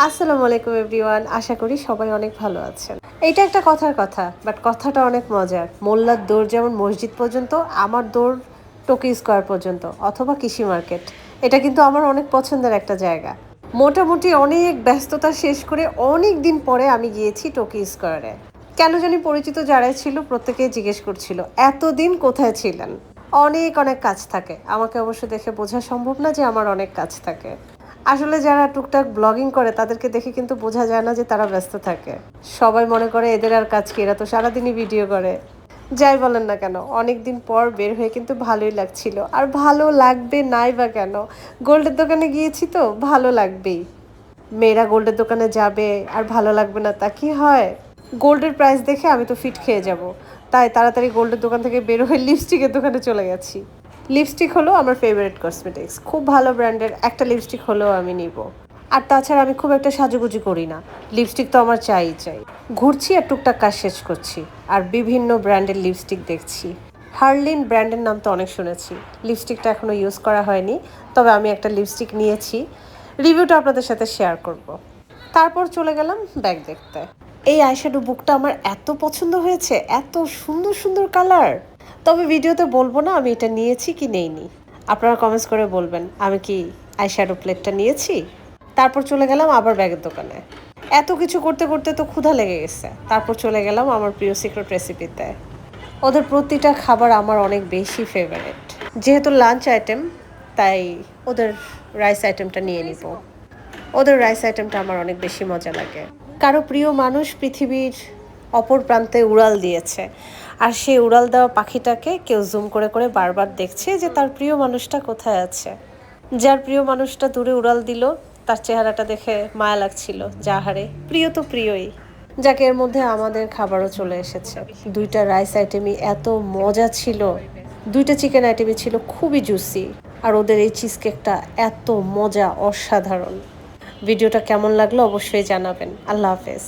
আসসালামু আলাইকুম এভরিওয়ান। আশা করি সবাই অনেক ভালো আছেন। এইটা একটা কথার কথা, বাট কথাটা অনেক মজার। মোল্লার দৌড় যেমন মসজিদ পর্যন্ত, আমার দৌড় টোকি স্কয়ার পর্যন্ত অথবা কৃষি মার্কেট। এটা কিন্তু আমার অনেক পছন্দের একটা জায়গা। মোটামুটি অনেক ব্যস্ততা শেষ করে অনেক দিন পরে আমি গিয়েছি টোকি স্কয়ারে। কেন জানি পরিচিত যারাই ছিল প্রত্যেকেই জিজ্ঞেস করছিল, এতদিন কোথায় ছিলেন? অনেক অনেক কাজ থাকে। আমাকে অবশ্য দেখে বোঝা সম্ভব না যে আমার অনেক কাজ থাকে। আসলে যারা টুকটাক ব্লগিং করে তাদেরকে দেখে কিন্তু বোঝা যায় না যে তারা ব্যস্ত থাকে। সবাই মনে করে এদের আর কাজ কি, এরা তো সারাদিনই ভিডিও করে। যাই বলেন না কেন, অনেক দিন পর বের হয়ে কিন্তু ভালোই লাগছিল। আর ভালো লাগবে নাই বা কেন, গোল্ডের দোকানে গিয়েছি তো ভালো লাগবেই। মেয়েরা গোল্ডের দোকানে যাবে আর ভালো লাগবে না তা কি হয়? গোল্ডের প্রাইস দেখে আমি তো ফিট খেয়ে যাব, তাই তাড়াতাড়ি গোল্ডের দোকান থেকে বের হয়ে লিপস্টিকের দোকানে চলে গেছি। লিপস্টিক হলো আমার ফেভারিট কসমেটিক্স, খুব ভালো ব্র্যান্ডের একটা লিপস্টিক হলেও আমি নিব। আর তাছাড়া আমি খুব একটা সাজুগুজু করি না, লিপস্টিক তো আমার চাই। ঘুরছি আর টুকটাক কাজ শেষ করছি, আর বিভিন্ন ব্র্যান্ডের লিপস্টিক দেখছি। হার্লিন ব্র্যান্ডের নাম তো অনেক শুনেছি, লিপস্টিকটা এখনও ইউজ করা হয়নি, তবে আমি একটা লিপস্টিক নিয়েছি, রিভিউটা আপনাদের সাথে শেয়ার করব। তারপর চলে গেলাম ব্যাগ দেখতে। এই আইশ্যাডো বুকটা আমার এত পছন্দ হয়েছে, এত সুন্দর সুন্দর কালার। তবে ভিডিওতে বলবো না আমি এটা নিয়েছি কি নেইনি। আপনারা কমেন্টস করে বলবেন আমি কি আইশ্যাডো প্লেটটা নিয়েছি। তারপর চলে গেলাম আবার ব্যাগের দোকানে। এত কিছু করতে করতে তো ক্ষুধা লেগে গেছে, তারপর চলে গেলাম আমার প্রিয় সিক্রেট রেসিপিতে। ওদের প্রতিটা খাবার আমার অনেক বেশি ফেভারিট। যেহেতু লাঞ্চ আইটেম, তাই ওদের রাইস আইটেমটা নিয়ে নিব। ওদের রাইস আইটেমটা আমার অনেক বেশি মজা লাগে। কারো প্রিয় মানুষ পৃথিবীর অপর প্রান্তে উড়াল দিয়েছে, আর সেই উড়াল দেওয়া পাখিটাকে কেউ জুম করে করে বারবার দেখছে যে তার প্রিয় মানুষটা কোথায় আছে। যার প্রিয় মানুষটা দূরে উড়াল দিল, তার চেহারাটা দেখে মায়া লাগছিল। যাহারে প্রিয় তো প্রিয়ই। যাকে এর মধ্যে আমাদের খাবারও চলে এসেছে। দুইটা রাইস আইটেমই এত মজা ছিল, দুইটা চিকেন আইটেমই ছিল খুবই জুসি। আর ওদের এই চিজ কেকটা এত মজা, অসাধারণ। ভিডিওটা কেমন লাগলো অবশ্যই জানাবেন। আল্লাহ হাফেজ।